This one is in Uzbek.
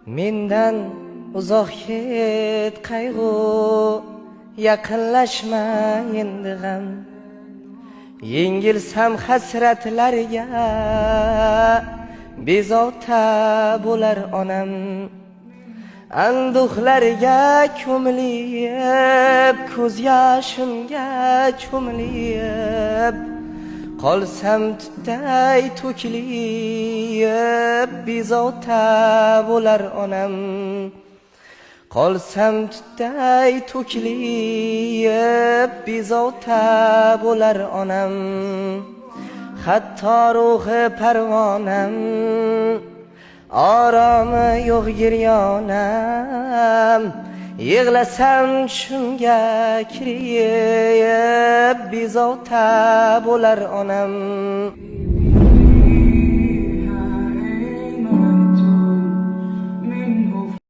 Mendan uzoq ket qayg'u, yaqinlashma endi g'am. Yengilsam hasratlarga, bezovta bo'lar onam. Anduhlarga ko'milib, ko'z yoshimga cho'milib, qolsam tutday to'kilib, bezovta bo'lar onam. Qolsam tutday to'kilib, bezovta bo'lar onam. Hatto ruhi parvonam, oromi yo'q giryonam. Yig'lasam tushimga kirib, bezovta bo'lar onam.